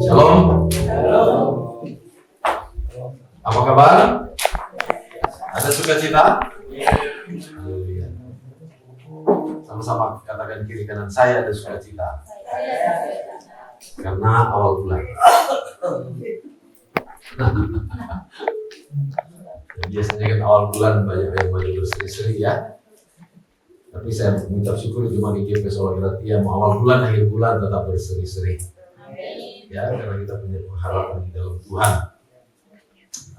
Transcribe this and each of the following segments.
Shalom. Apa kabar? Ada sukacita? Sama-sama katakan kiri kanan, saya ada sukacita. Karena awal bulan. Biasanya kan awal bulan banyak yang mau berseri-seri ya. Tapi saya mengucap syukur cuma di GP Solo Gratia mau awal bulan, akhir bulan tetap berseri-seri. Ya, karena kita punya pengharapan di dalam Tuhan.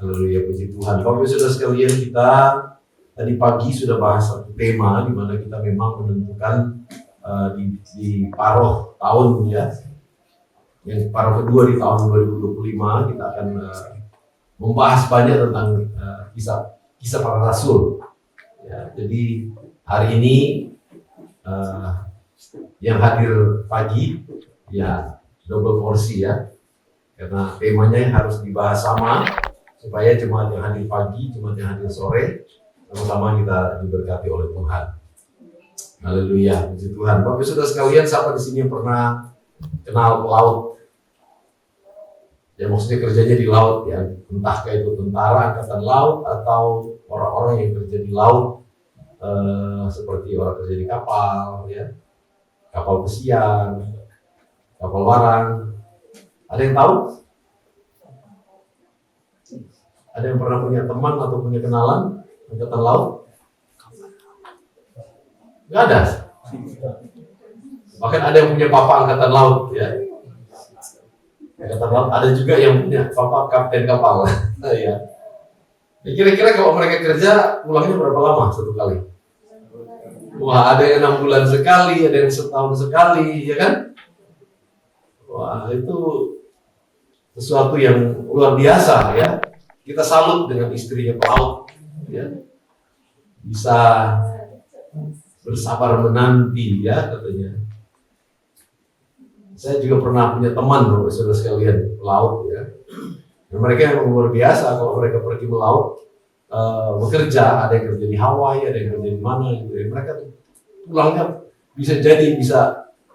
Haleluya, puji Tuhan. Bapak Ibu Saudara sekalian, kita tadi pagi sudah bahas satu tema di mana kita memang menentukan di paruh tahun ya. Yang paruh kedua di tahun 2025 kita akan membahas banyak tentang kisah para rasul. Ya, jadi hari ini yang hadir pagi ya double porsi ya, karena temanya yang harus dibahas sama supaya jemaat yang hadir pagi, jemaat yang hadir sore sama-sama kita diberkati oleh Tuhan. Haleluya, puji Tuhan. Bapak Saudara sekalian, siapa di sini yang pernah kenal pelaut? Ya maksudnya kerjanya di laut ya, entah kayak itu tentara angkatan laut atau orang-orang yang kerja di laut, seperti orang kerja di kapal ya, kapal pesiar, kapal warang. Ada yang tahu? Ada yang pernah punya teman atau punya kenalan angkatan laut? Nggak ada. Bahkan ada yang punya papa angkatan laut ya. Angkatan laut ada juga yang punya papa kapten kapal. Ya. Kira-kira kalau mereka kerja pulangnya berapa lama satu kali? Wah, ada yang 6 bulan sekali, ada yang setahun sekali, ya kan? Wah, itu sesuatu yang luar biasa ya. Kita salut dengan istrinya pelaut ya. Bisa bersabar menanti ya katanya. Saya juga pernah punya teman Bapak Saudara sekalian pelaut ya. Dan mereka yang luar biasa kalau mereka pergi melaut bekerja, ada yang kerja di Hawaii, ada yang kerja di mana gitu ya. Mereka tuh pulangnya bisa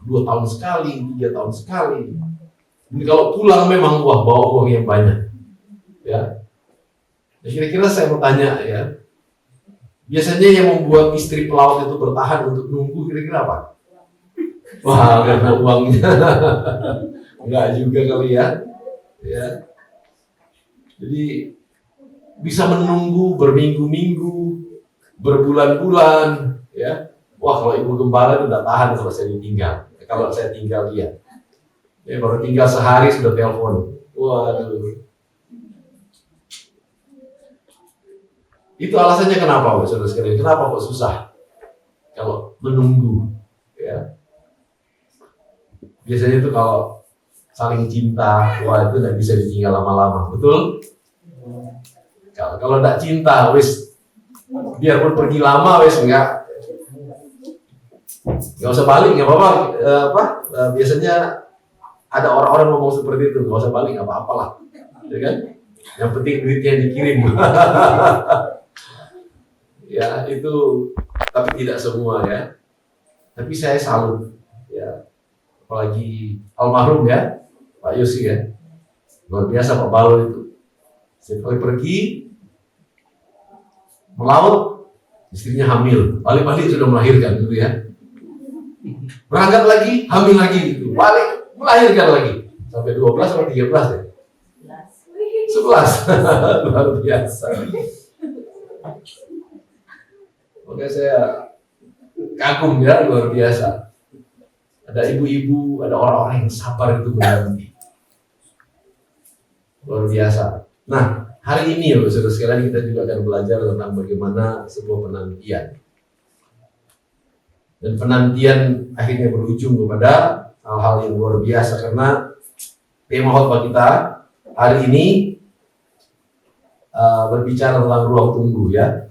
2 tahun sekali, 3 tahun sekali. Jadi kalau pulang memang bawa uang yang banyak, ya. Kira-kira saya mau tanya ya, biasanya yang membuat istri pelaut itu bertahan untuk nunggu kira-kira apa? Wah, karena uangnya. Enggak juga kali ya. Ya. Jadi bisa menunggu berminggu-minggu, berbulan-bulan, ya. Wah, kalau ibu gembala itu udah tahan kalau saya ditinggal. Kalau saya tinggal dia. Ya, baru tinggal sehari sudah telepon. Waduh. Itu alasannya kenapa, Bapak Saudara sekalian? Kenapa kok susah kalau menunggu? Ya. Biasanya itu kalau saling cinta, wah itu nggak bisa ditinggal lama-lama, betul? Kalau nggak cinta, wis biarpun pergi lama, wis nggak usah balik, nggak apa-apa. Biasanya ada orang-orang ngomong seperti itu, nggak usah balik, apa-apalah, ya kan? Yang penting duitnya dikirim. Ya itu, tapi tidak semua ya. Tapi saya salut, ya. Apalagi almarhum ya, Pak Yosi ya, luar biasa Pak Balo itu. Setiap kali pergi melaut, istrinya hamil, balik-balik sudah melahirkan gitu ya. Berangkat lagi, hamil lagi gitu, balik melahirkan lagi sampai 12 atau 13 ya. 11. Luar biasa. Oke, saya kagum ya, luar biasa. Ada ibu-ibu, ada orang-orang yang sabar itu menanti. Luar biasa. Nah, hari ini ya saudara sekalian kita juga akan belajar tentang bagaimana sebuah penantian. Dan penantian akhirnya berujung kepada hal-hal yang luar biasa karena tema khotbah kita hari ini berbicara tentang ruang tunggu ya,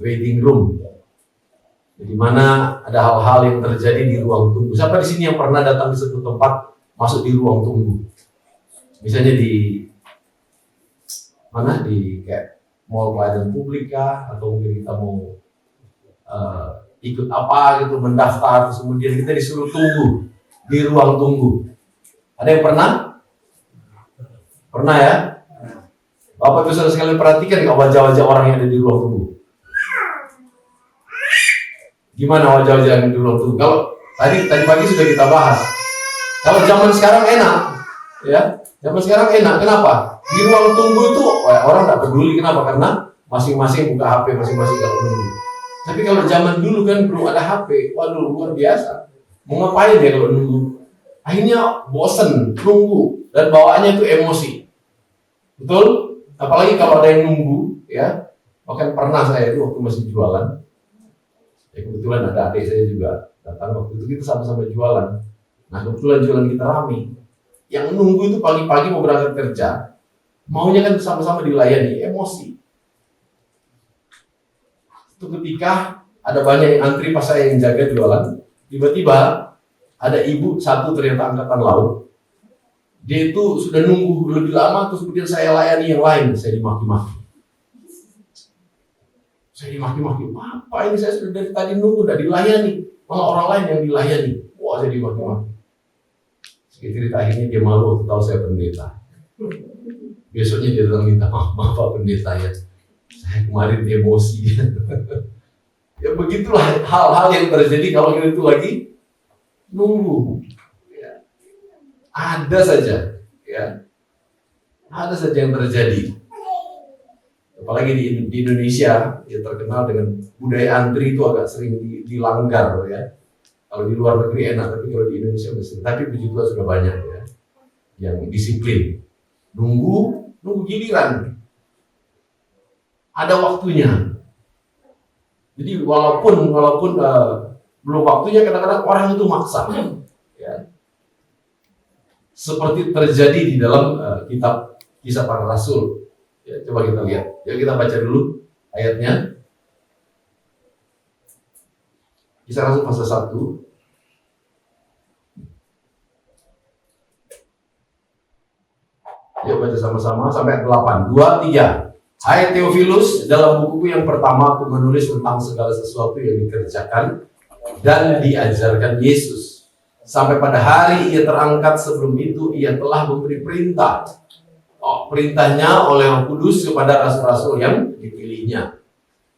waiting room. Di mana ada hal-hal yang terjadi di ruang tunggu. Siapa di sini yang pernah datang di satu tempat masuk di ruang tunggu? Misalnya di mana, di kayak mall pelayanan publik kah, atau mungkin kita mau ikut apa gitu, mendaftar, terus kemudian kita disuruh tunggu di ruang tunggu. Ada yang pernah? Pernah ya? Bapak Ibu saudara sekalian perhatikan nggak wajah-wajah orang yang ada di ruang tunggu? Gimana wajah-wajah yang di ruang tunggu? Kalau tadi pagi sudah kita bahas. Kalau zaman sekarang enak, ya. Zaman sekarang enak. Kenapa? Di ruang tunggu itu orang nggak peduli. Kenapa? Karena masing-masing buka HP, masing-masing kalau nunggu. Tapi kalau zaman dulu kan belum ada HP, waduh luar biasa. Mau ngapain ya kalau nunggu? Akhirnya bosen nunggu dan bawaannya itu emosi. Betul? Apalagi kalau ada yang nunggu, ya. Bahkan pernah saya itu waktu masih jualan. Ya kebetulan ada adik saya juga datang waktu itu kita sama-sama jualan. Nah kebetulan jualan kita rame. Yang nunggu itu pagi-pagi mau berangkat kerja, maunya kan sama-sama dilayani, emosi. Itu ketika ada banyak yang antri pas saya yang jaga jualan, tiba-tiba ada ibu satu ternyata angkatan laut. Dia itu sudah nunggu lebih lama, terus kemudian saya layani yang lain, saya dimaki-maki. Apa ini saya sudah dari tadi nunggu, tidak dilayani, malah orang lain yang dilayani. Wah, saya dimaki-maki. Cerita akhirnya dia malu waktu tahu saya pendeta. Besoknya dia datang minta maaf Pak Pendeta ya, saya kemarin emosi. Ya begitulah hal-hal yang terjadi kalau kita itu lagi nunggu. Ya. Ada saja, ya, ada saja yang terjadi. Apalagi di Indonesia, ya terkenal dengan budaya antri itu agak sering dilanggar, ya. Kalau di luar negeri enak, tapi kalau di Indonesia mesti. Tapi puji Tuhan sudah banyak ya yang disiplin. Nunggu giliran. Ada waktunya. Jadi walaupun belum waktunya, kadang-kadang orang itu maksa. Ya. Seperti terjadi di dalam kitab Kisah Para Rasul. Ya, coba kita lihat. Ya, kita baca dulu ayatnya. Kisah Rasul pasal 1. Yuk baca sama-sama sampai 8. 2, 3. Hai Theophilus, dalam bukuku yang pertama aku menulis tentang segala sesuatu yang dikerjakan dan diajarkan Yesus. Sampai pada hari ia terangkat, sebelum itu ia telah memberi perintah. Perintahnya oleh Roh Kudus kepada rasul-rasul yang dipilihnya.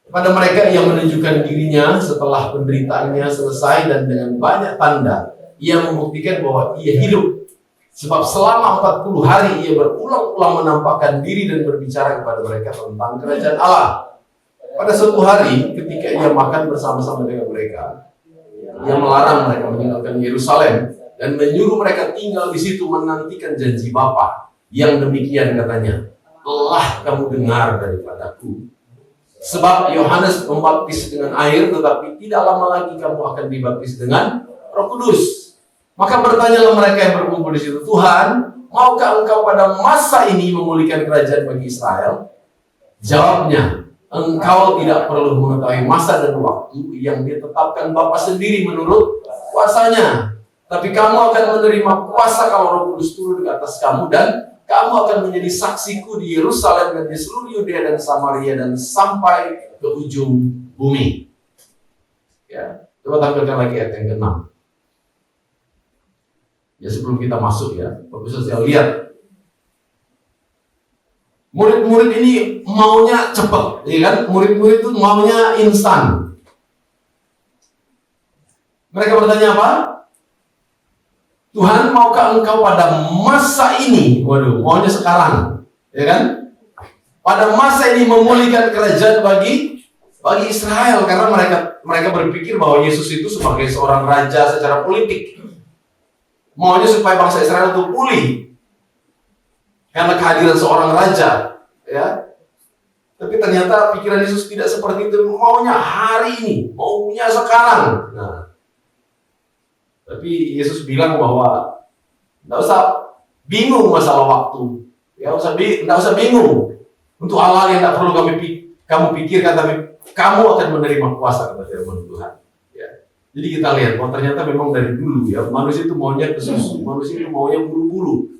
Kepada mereka ia menunjukkan dirinya setelah penderitaannya selesai, dan dengan banyak tanda ia membuktikan bahwa ia hidup. Sebab selama 40 hari ia berulang-ulang menampakkan diri dan berbicara kepada mereka tentang kerajaan Allah. Pada suatu hari ketika ia makan bersama-sama dengan mereka, ia melarang mereka meninggalkan Yerusalem dan menyuruh mereka tinggal di situ menantikan janji Bapa. Yang demikian katanya, telah kamu dengar daripadaku. Sebab Yohanes membaptis dengan air, tetapi tidak lama lagi kamu akan dibaptis dengan Roh Kudus. Maka bertanyalah mereka yang berkumpul di situ, Tuhan, maukah engkau pada masa ini memulihkan kerajaan bagi Israel? Jawabnya, engkau tidak perlu mengetahui masa dan waktu yang ditetapkan Bapa sendiri menurut kuasanya. Tapi kamu akan menerima kuasa kalau Roh Kudus turun ke atas kamu, dan kamu akan menjadi saksiku di Yerusalem dan di seluruh Yudea dan Samaria dan sampai ke ujung bumi. Ya, coba tampilkan lagi ayat yang ke-6. Ya sebelum kita masuk ya, Bapak Sosial lihat. Murid-murid ini maunya cepat, ya kan? Murid-murid itu maunya instan. Mereka bertanya apa? Tuhan, maukah engkau pada masa ini, waduh, maunya sekarang, ya kan? Pada masa ini memulihkan kerajaan bagi Israel, karena mereka berpikir bahwa Yesus itu sebagai seorang raja secara politik. Maunya supaya bangsa Israel itu pulih karena kehadiran seorang raja, ya. Tapi ternyata pikiran Yesus tidak seperti itu. Maunya hari ini, maunya sekarang. Nah, tapi Yesus bilang bahwa tidak usah bingung masalah waktu, ya, tidak usah bingung untuk hal-hal yang tidak perlu kamu pikirkan, tapi kamu akan menerima kuasa, kata firman Tuhan. Jadi kita lihat, bahwa ternyata memang dari dulu ya, manusia itu maunya kesusu, manusia itu maunya buru-buru,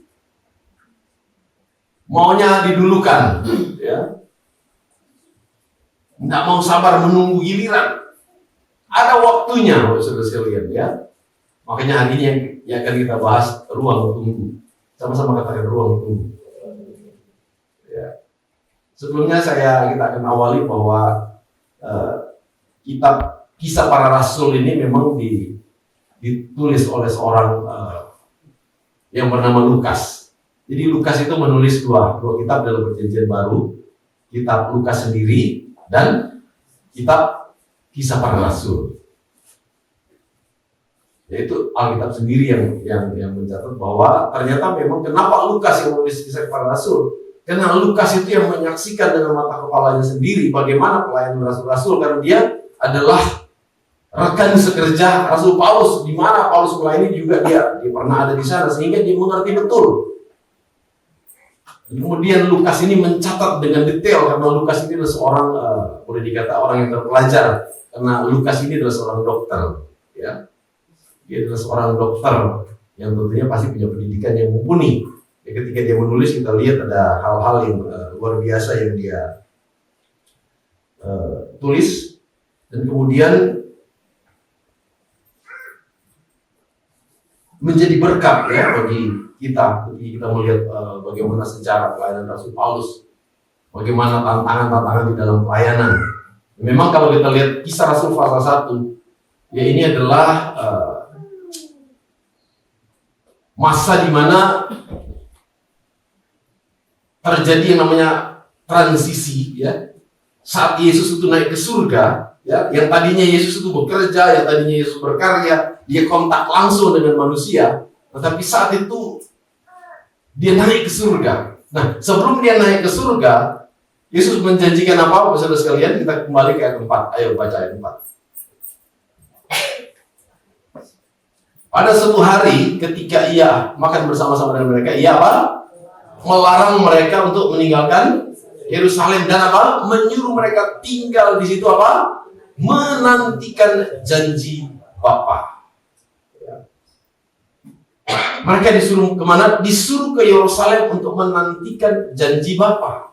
maunya didulukan, ya, nggak mau sabar menunggu giliran. Ada waktunya, saudara sekalian ya. Makanya hari ini yang akan kita bahas ruang tunggu. Sama-sama katakan ruang tunggu. Ya. Sebelumnya kita akan awali bahwa kitab Kisah Para Rasul ini memang ditulis oleh seorang yang bernama Lukas. Jadi Lukas itu menulis dua kitab dalam Perjanjian Baru, kitab Lukas sendiri dan kitab Kisah Para Rasul. Yaitu Alkitab sendiri yang mencatat bahwa ternyata memang kenapa Lukas yang menulis Kisah Para Rasul? Karena Lukas itu yang menyaksikan dengan mata kepalanya sendiri bagaimana pelayanan rasul-rasul, karena dia adalah rekan sekerja Rasul Paulus, di mana Paulus melayani juga dia pernah ada di sana sehingga dia mengerti betul. Kemudian Lukas ini mencatat dengan detail karena Lukas ini adalah seorang boleh dikata orang yang terpelajar, karena Lukas ini adalah seorang dokter, ya. Dia adalah seorang dokter yang tentunya pasti punya pendidikan yang mumpuni. Ya, ketika dia menulis kita lihat ada hal-hal yang luar biasa yang dia tulis, dan kemudian menjadi berkat ya bagi kita melihat bagaimana sejarah pelayanan Rasul Paulus, bagaimana tantangan-tantangan di dalam pelayanan. Memang kalau kita lihat Kisah Rasul pasal 1, ya ini adalah masa di mana terjadi yang namanya transisi, ya. Saat Yesus itu naik ke surga, ya, yang tadinya Yesus itu bekerja, yang tadinya Yesus berkarya, dia kontak langsung dengan manusia, tetapi saat itu dia naik ke surga. Nah, sebelum dia naik ke surga, Yesus menjanjikan apa, saudara sekalian? Kita kembali ke ayat 4. Ayo baca ayat 4. Pada suatu hari ketika ia makan bersama-sama dengan mereka, ia apa? Melarang mereka untuk meninggalkan Yerusalem dan apa? Menyuruh mereka tinggal di situ apa? Menantikan janji Bapa. Mereka disuruh kemana? Disuruh ke Yerusalem untuk menantikan janji Bapa.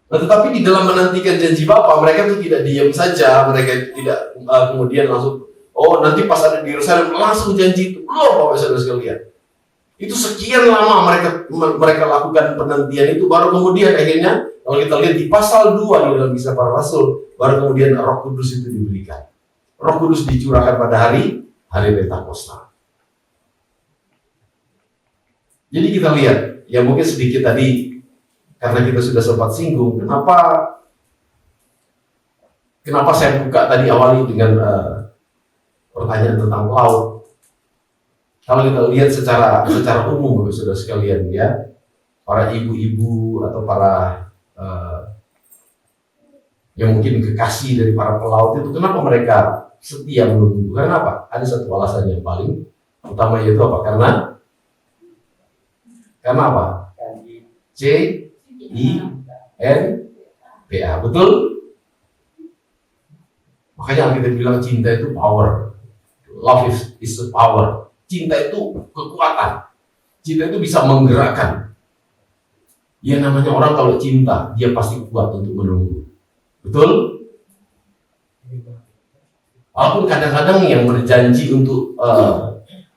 Nah, tetapi di dalam menantikan janji Bapa, mereka itu tidak diam saja, mereka tidak kemudian langsung, oh nanti pas ada di Yerusalem langsung janji itu. Belum, Bapak Saudara sekalian. Itu sekian lama mereka lakukan penantian itu, baru kemudian akhirnya kalau kita lihat di pasal 2 di dalam Kisah Para Rasul, baru kemudian Roh Kudus itu diberikan. Roh Kudus dicurahkan pada hari Pentakosta. Jadi kita lihat, ya mungkin sedikit tadi karena kita sudah sempat singgung, kenapa saya buka tadi awali dengan pertanyaan tentang laut. Kalau kita lihat secara umum, Bapak Saudara sekalian, ya, para ibu-ibu atau para yang mungkin kekasih dari para pelaut itu, kenapa mereka setia menunggu? Karena apa? Ada satu alasan yang paling utama, yaitu apa? Karena apa? CINPA, betul? Makanya kita bilang cinta itu power. Love is a power. Cinta itu kekuatan. Cinta itu bisa menggerakkan. Ya namanya orang kalau cinta, dia pasti kuat untuk menunggu. Betul? Walaupun kadang-kadang yang berjanji untuk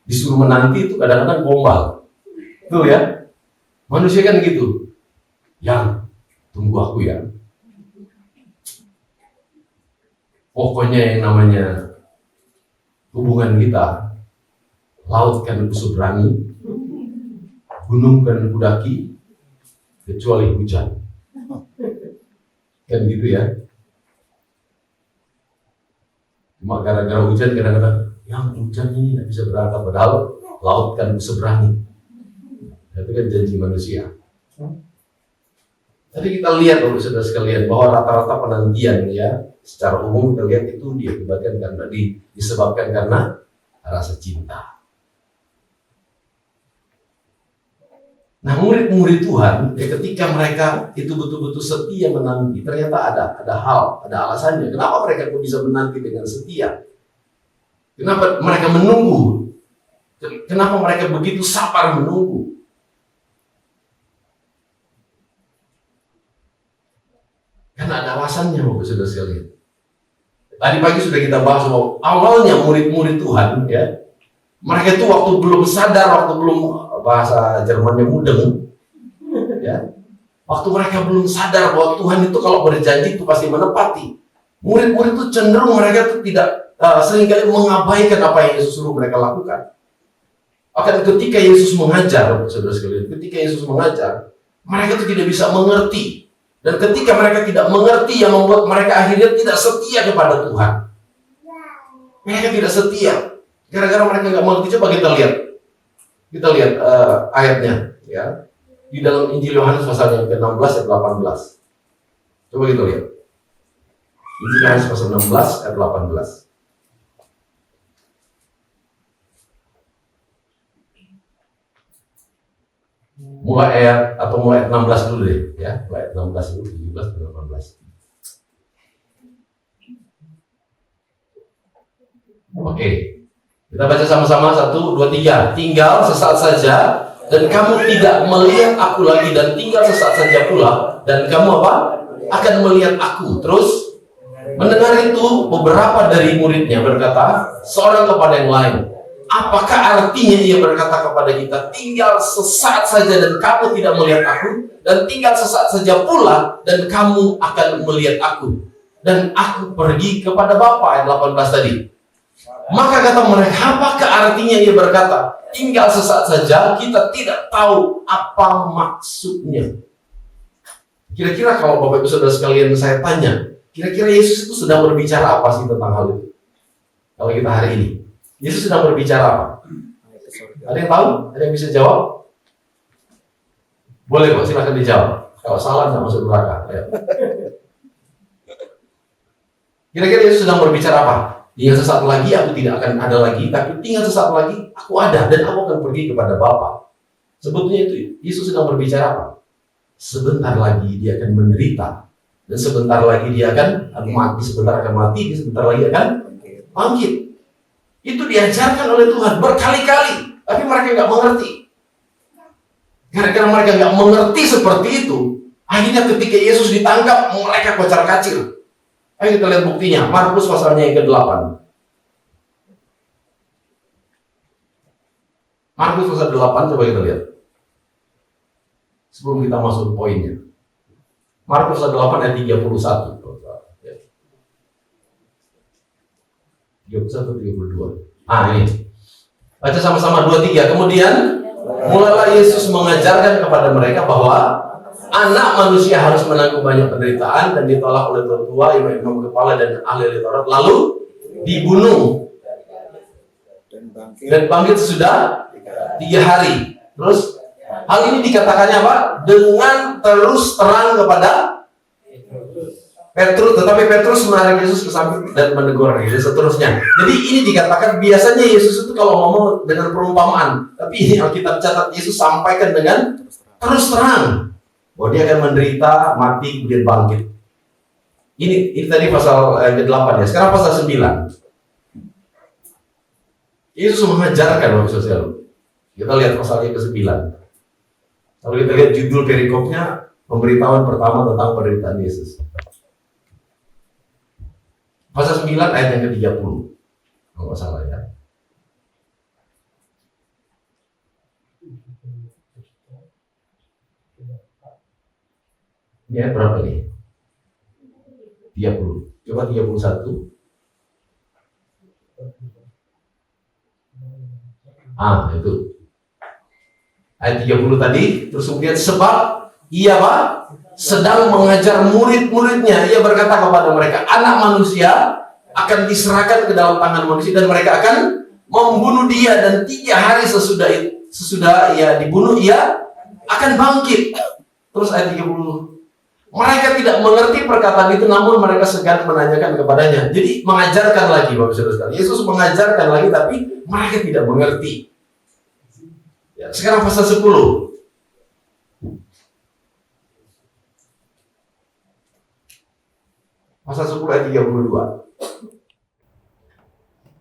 disuruh menanti itu kadang-kadang gombal. Betul ya? Manusia kan gitu. Yang tunggu aku ya. Pokoknya yang namanya hubungan kita, laut kan ku seberangi, gunung kan ku daki, kecuali hujan. Kan gitu ya. Cuma gara-gara hujan kadang-kadang, yang hujan ini tidak bisa berangkat, padahal laut kan ku seberangi. Itu kan janji manusia. Tapi kita lihat, Bapak Saudara sekalian, bahwa rata-rata penantian, ya, secara umum kita lihat itu disebabkan karena rasa cinta. Nah, murid-murid Tuhan, ya, ketika mereka itu betul-betul setia menanti, ternyata ada alasannya. Kenapa mereka bisa menanti dengan setia? Kenapa mereka menunggu? Kenapa mereka begitu sabar menunggu? Karena ada alasannya, Bapak Saudara sekalian. Tadi pagi sudah kita bahas bahwa awalnya murid-murid Tuhan, ya, mereka itu waktu belum sadar, waktu belum, bahasa Jermannya mudeng, ya, waktu mereka belum sadar bahwa Tuhan itu kalau berjanji itu pasti menepati. Murid-murid itu cenderung mereka itu tidak seringkali mengabaikan apa yang Yesus suruh mereka lakukan. Akan ketika Yesus mengajar, saudara sekalian, ketika Yesus mengajar, mereka itu tidak bisa mengerti. Dan ketika mereka tidak mengerti, yang membuat mereka akhirnya tidak setia kepada Tuhan. Mereka tidak setia. Gara-gara mereka nggak mengerti. Coba kita lihat. Kita lihat ayatnya, ya, di dalam Injil Yohanes pasal yang ke-16 ayat 18. Coba kita lihat. Injil Yohanes pasal 16 ayat 18. Mulai ayat 16 dulu deh, ya. Mulai ayat 16 dulu, 17 dan 18. Oke. Kita baca sama-sama 1, 2, 3. Tinggal sesaat saja dan kamu tidak melihat aku lagi, dan tinggal sesaat saja pula dan kamu apa? Akan melihat aku. Terus mendengar itu beberapa dari muridnya berkata seorang kepada yang lain, apakah artinya ia berkata kepada kita, tinggal sesaat saja dan kamu tidak melihat aku, dan tinggal sesaat saja pula dan kamu akan melihat aku, dan aku pergi kepada Bapa, ayat 18 tadi. Maka kata mereka, apakah artinya ia berkata, tinggal sesaat saja, kita tidak tahu apa maksudnya. Kira-kira kalau Bapak Ibu Saudara sekalian saya tanya, kira-kira Yesus itu sedang berbicara apa sih tentang hal itu? Kalau kita hari ini, Yesus sedang berbicara apa? Ada yang tahu? Ada yang bisa jawab? Boleh kok, silakan dijawab. Kalau salah nggak masuk neraka. Ayo. Kira-kira Yesus sedang berbicara apa? Tinggal sesaat lagi aku tidak akan ada lagi, tapi tinggal sesaat lagi aku ada dan aku akan pergi kepada Bapa. Sebetulnya itu Yesus sedang berbicara apa? Sebentar lagi dia akan menderita, dan sebentar lagi dia akan mati, sebentar akan mati, sebentar lagi akan bangkit. Itu diajarkan oleh Tuhan berkali-kali, tapi mereka nggak mengerti. Gara-gara mereka nggak mengerti seperti itu, akhirnya ketika Yesus ditangkap, mereka kocar-kacir. Ayo kita lihat buktinya, Markus pasalnya yang ke-8. Markus pasal 8, coba kita lihat. Sebelum kita masuk poinnya. Markus pasal 8 ayat 31. 31, 32. Ini. Baca sama-sama 2, 3. Kemudian mulailah Yesus mengajarkan kepada mereka bahwa Anak Manusia harus menanggung banyak penderitaan dan ditolak oleh tua-tua, imam-imam kepala dan ahli Taurat, lalu dibunuh dan bangkit sesudah 3 hari. Terus hal ini dikatakannya apa? Dengan terus terang kepada Petrus, tetapi Petrus menarik Yesus ke samping dan menegur, dan seterusnya. Jadi ini dikatakan biasanya Yesus itu kalau ngomong dengan perumpamaan, tapi ini Alkitab catat Yesus sampaikan dengan terus terang bahwa dia akan menderita, mati, kemudian bangkit. Ini tadi pasal ke-8 ya. Sekarang pasal 9. Yesus mengajarkan Bapak Saudara. Kita lihat pasalnya ke-9. Kalau kita lihat judul perikopnya, pemberitahuan pertama tentang penderitaan Yesus. Pasal 9 ayat yang ke-30. Kalau nggak salah ya. Ini ayat berapa nih? 30. Coba 31. Itu. Ayat 30 tadi, terus kemudian sebab ia sedang mengajar murid-muridnya, ia berkata kepada mereka, Anak Manusia akan diserahkan ke dalam tangan manusia dan mereka akan membunuh dia, dan 3 hari sesudah ia dibunuh, ia akan bangkit. Terus ayat 30. Mereka tidak mengerti perkataan itu, namun mereka segan menanyakan kepadanya. Jadi mengajarkan lagi, Bapak Saudara. Yesus mengajarkan lagi, tapi mereka tidak mengerti. Ya, sekarang pasal 10. Pasal 10 ayat 32.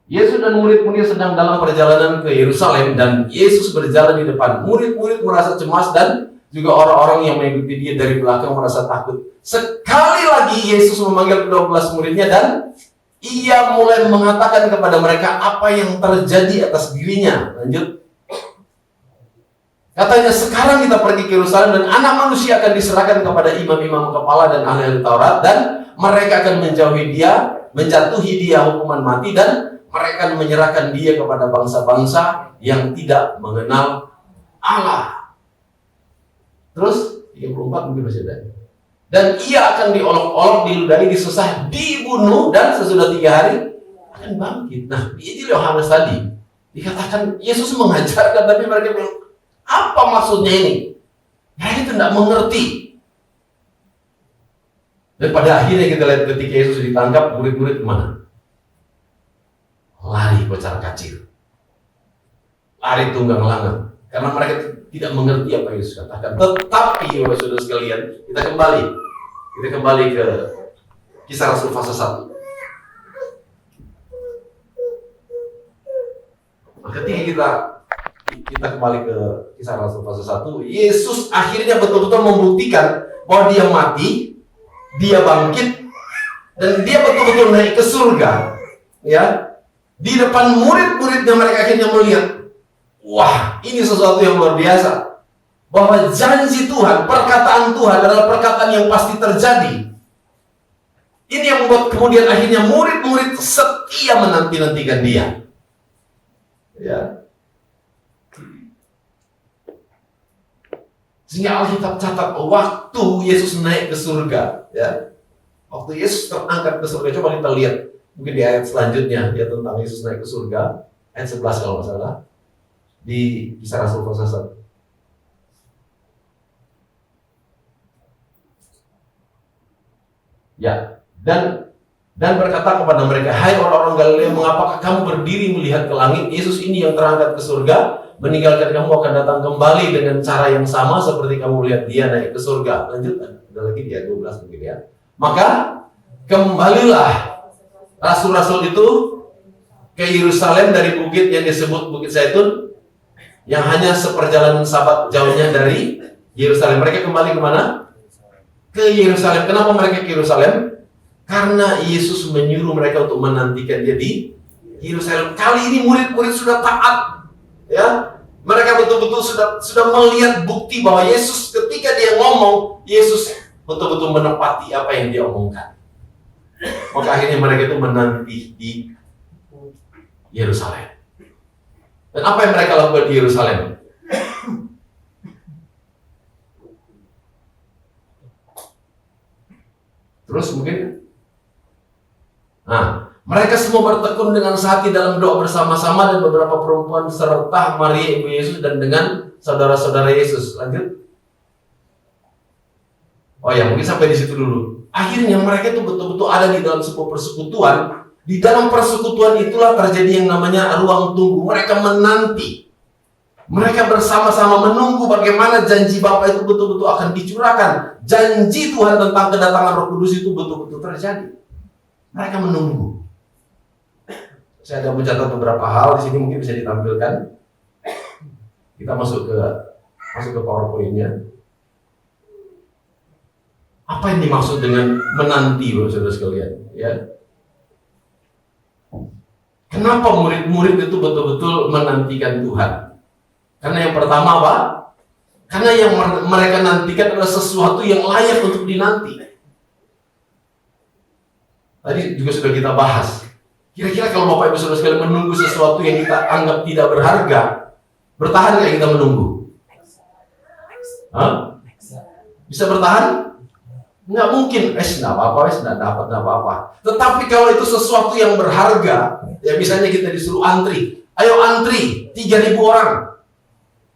Yesus dan murid-muridnya sedang dalam perjalanan ke Yerusalem, dan Yesus berjalan di depan. Murid-murid merasa cemas dan juga orang-orang yang mengikuti dia dari belakang merasa takut. Sekali lagi Yesus memanggil 12 muridnya dan ia mulai mengatakan kepada mereka apa yang terjadi atas dirinya. Lanjut. Katanya, sekarang kita pergi ke Yerusalem dan anak manusia akan diserahkan kepada imam-imam kepala dan ahli Taurat, dan mereka akan menjatuhi dia hukuman mati, dan mereka akan menyerahkan dia kepada bangsa-bangsa yang tidak mengenal Allah. Terus 34 mungkin masih ada. Dan ia akan diolok-olok, diludahi, disusah, dibunuh, dan sesudah 3 hari akan bangkit. Nah, ini Yohanes tadi dikatakan Yesus mengajarkan, tapi mereka bilang, apa maksudnya ini? Mereka tidak mengerti. Dan pada akhirnya kita lihat ketika Yesus ditangkap, murid-murid kemana? Lari kocar kacir, lari tunggang langgang, karena mereka tidak mengerti apa yang Yesus katakan. Tetapi, saudara sekalian, kita kembali ke Kisah Rasul pasal 1. Nah, ketika kita kembali ke Kisah Rasul pasal 1, Yesus akhirnya betul-betul membuktikan bahwa dia mati, dia bangkit, dan dia betul-betul naik ke surga. Ya, di depan murid-muridnya mereka akhirnya melihat, wah, ini sesuatu yang luar biasa. Bahwa janji Tuhan, perkataan Tuhan adalah perkataan yang pasti terjadi. Ini yang membuat kemudian akhirnya murid-murid setia menanti-nantikan dia. Ya. Sehingga Alkitab catat waktu Yesus naik ke surga, ya. Waktu Yesus terangkat ke surga, coba kita lihat mungkin di ayat selanjutnya, dia tentang Yesus naik ke surga, ayat 11 kalau nggak salah, di Kisah Rasul pasal 1. Ya, dan berkata kepada mereka, hai orang-orang Galilea, mengapakah kamu berdiri melihat ke langit? Yesus ini yang terangkat ke surga, meninggalkan kamu akan datang kembali dengan cara yang sama seperti kamu melihat dia naik ke surga. Lanjut, ada lagi di ayat 12 mungkin ya. Maka kembalilah rasul-rasul itu ke Yerusalem dari bukit yang disebut Bukit Zaitun, yang hanya seperjalanan sabat jauhnya dari Yerusalem. Mereka kembali kemana? Ke Yerusalem. Kenapa mereka ke Yerusalem? Karena Yesus menyuruh mereka untuk menantikan dia di Yerusalem. Kali ini murid-murid sudah taat, ya. Mereka betul-betul sudah melihat bukti bahwa Yesus ketika dia ngomong, Yesus betul-betul menepati apa yang dia omongkan. Maka akhirnya mereka itu menanti di Yerusalem. Dan apa yang mereka lakukan di Yerusalem? Terus mungkin, nah, mereka semua bertekun dengan sehati dalam doa bersama-sama, dan beberapa perempuan serta Maria ibu Yesus dan dengan saudara-saudara Yesus. Lanjut. Oh ya, mungkin sampai di situ dulu. Akhirnya mereka itu betul-betul ada di dalam sebuah persekutuan. Di dalam persekutuan itulah terjadi yang namanya ruang tunggu. Mereka menanti. Mereka bersama-sama menunggu bagaimana janji Bapa itu betul-betul akan dicurahkan. Janji Tuhan tentang kedatangan Roh Kudus itu betul-betul terjadi. Mereka menunggu. Saya ada mencatat beberapa hal di sini, mungkin bisa ditampilkan. Kita masuk ke PowerPoint-nya. Apa yang dimaksud dengan menanti, saudara sekalian? Ya. Kenapa murid-murid itu betul-betul menantikan Tuhan? Karena yang pertama apa? Karena yang mereka nantikan adalah sesuatu yang layak untuk dinanti. Tadi juga sudah kita bahas. Kira-kira kalau Bapak Ibu Saudara sekalian menunggu sesuatu yang kita anggap tidak berharga, bertahan nggak kita menunggu? Hah? Bisa bertahan? Nggak mungkin. Nggak apa-apa, nggak dapat, nggak apa-apa. Tetapi kalau itu sesuatu yang berharga, ya misalnya kita disuruh antri. Ayo antri, 3.000 orang.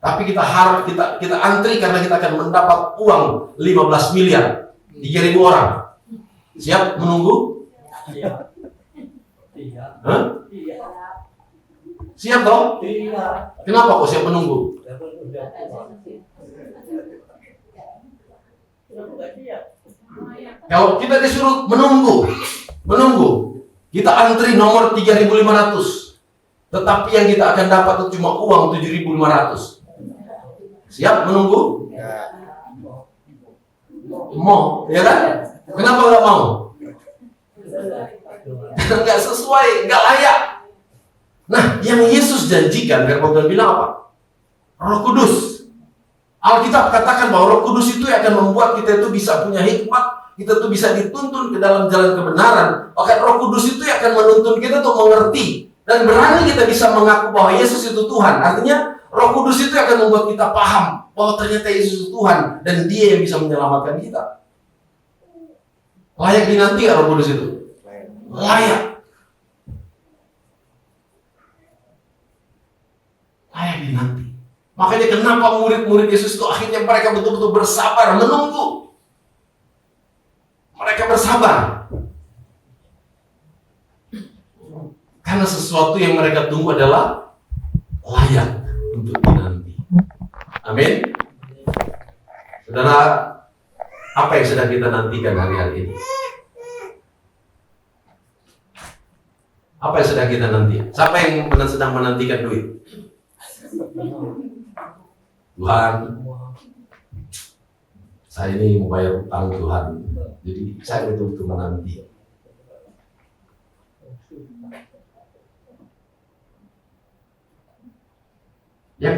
Tapi kita harap kita antri karena kita akan mendapat uang 15 miliar, 3.000 orang. Siap menunggu? Iya. Hah? Siap dong? Iya. Kenapa kok siap menunggu? Kalau kita disuruh menunggu, kita antri nomor 3.500. Tetapi yang kita akan dapat itu cuma uang 7.500. Siap menunggu? Mau, ya kan? Kenapa nggak mau? Nggak sesuai, nggak layak. Nah, yang Yesus janjikan, firman Tuhan bilang apa? Roh Kudus. Alkitab katakan bahwa Roh Kudus itu akan membuat kita itu bisa punya hikmat, kita tuh bisa dituntun ke dalam jalan kebenaran. Bahkan Roh Kudus itu akan menuntun kita untuk mengerti dan berani kita bisa mengaku bahwa Yesus itu Tuhan. Artinya Roh Kudus itu akan membuat kita paham bahwa ternyata Yesus itu Tuhan dan Dia yang bisa menyelamatkan kita. Layak dinanti Roh Kudus itu? Layak. Layak dinanti. Makanya kenapa murid-murid Yesus itu akhirnya mereka betul-betul bersabar menunggu. Mereka bersabar. Karena sesuatu yang mereka tunggu adalah layak untuk dinanti. Amin. Saudara, apa yang sedang kita nantikan hari-hari ini? Apa yang sedang kita nanti? Siapa yang sedang menantikan duit? Tuhan, saya ini mau bayar utang Tuhan, jadi saya betul-betul menanti. Yang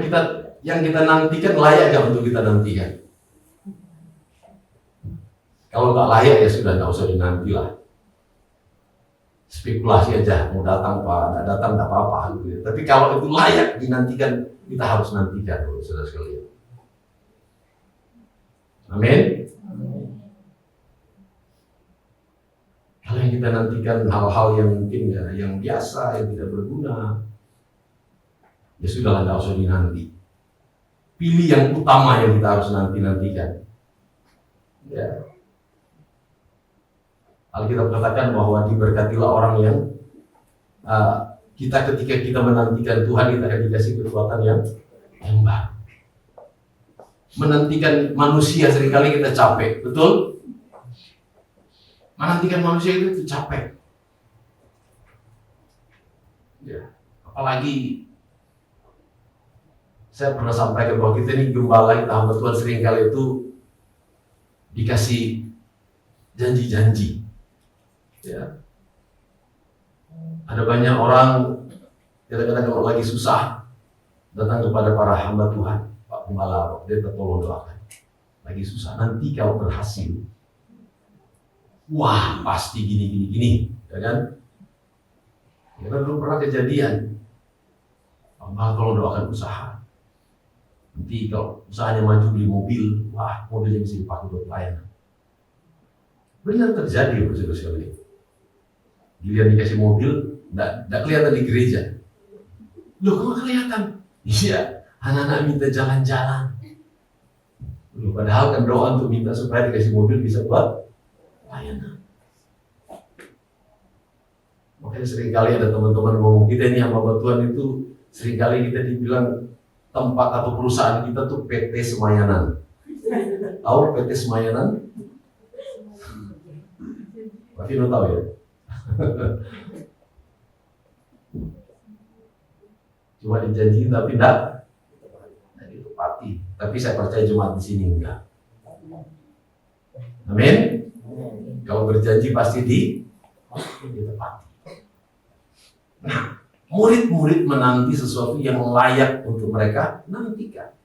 kita nantikan layak nggak untuk kita nantikan? Kalau nggak layak ya sudah nggak usah dinanti lah. Spekulasi aja, mau datang apa, nggak datang nggak apa-apa. Gitu. Tapi kalau itu layak dinantikan, kita harus nantikan, saudara sekalian. Amin. Kalau yang kita nantikan hal-hal yang mungkin ya, yang biasa, yang tidak berguna, ya sudahlah, nggak usah dinanti. Pilih yang utama yang kita harus nantikan. Ya. Alkitab katakan bahwa diberkatilah orang yang ketika kita menantikan Tuhan, kita akan dikasih kekuatan yang baru. Menantikan manusia seringkali kita capek, betul? Menantikan manusia itu capek. Ya, apalagi saya pernah sampaikan bahwa kita ini gembala, kita hamba Tuhan seringkali itu dikasih janji-janji. Ya. Ada banyak orang kadang-kadang kalau lagi susah datang kepada para hamba Tuhan, Pak Gembala, Pak Pendeta, tolong doakan. Lagi susah, nanti kalau berhasil, wah pasti gini, ya kan? Kita dulu pernah kejadian, Pak Gembala tolong doakan usaha. Nanti kalau usahanya maju beli mobil, wah mobilnya bisa dipakai buat pelayanan. Benar terjadi, saudara sekalian. Giliran dikasih mobil, tidak kelihatan di gereja. Loh, kok kelihatan? Iya, anak-anak minta jalan-jalan. Loh, padahal kan doa untuk minta supaya dikasih mobil bisa buat pelayanan. Makanya seringkali ada teman-teman ngomong, kita ini hamba Tuhan itu seringkali kita dibilang tempat atau perusahaan kita tuh PT Semayanan. Tahu PT Semayanan? Pak Vino tahu ya? Cuma dijanjiin tapi tidak ditepati. Tapi saya percaya jemaat di sini enggak. Amin. Kalau berjanji pasti ditepati. Nah, murid-murid menanti sesuatu yang layak untuk mereka nantikan.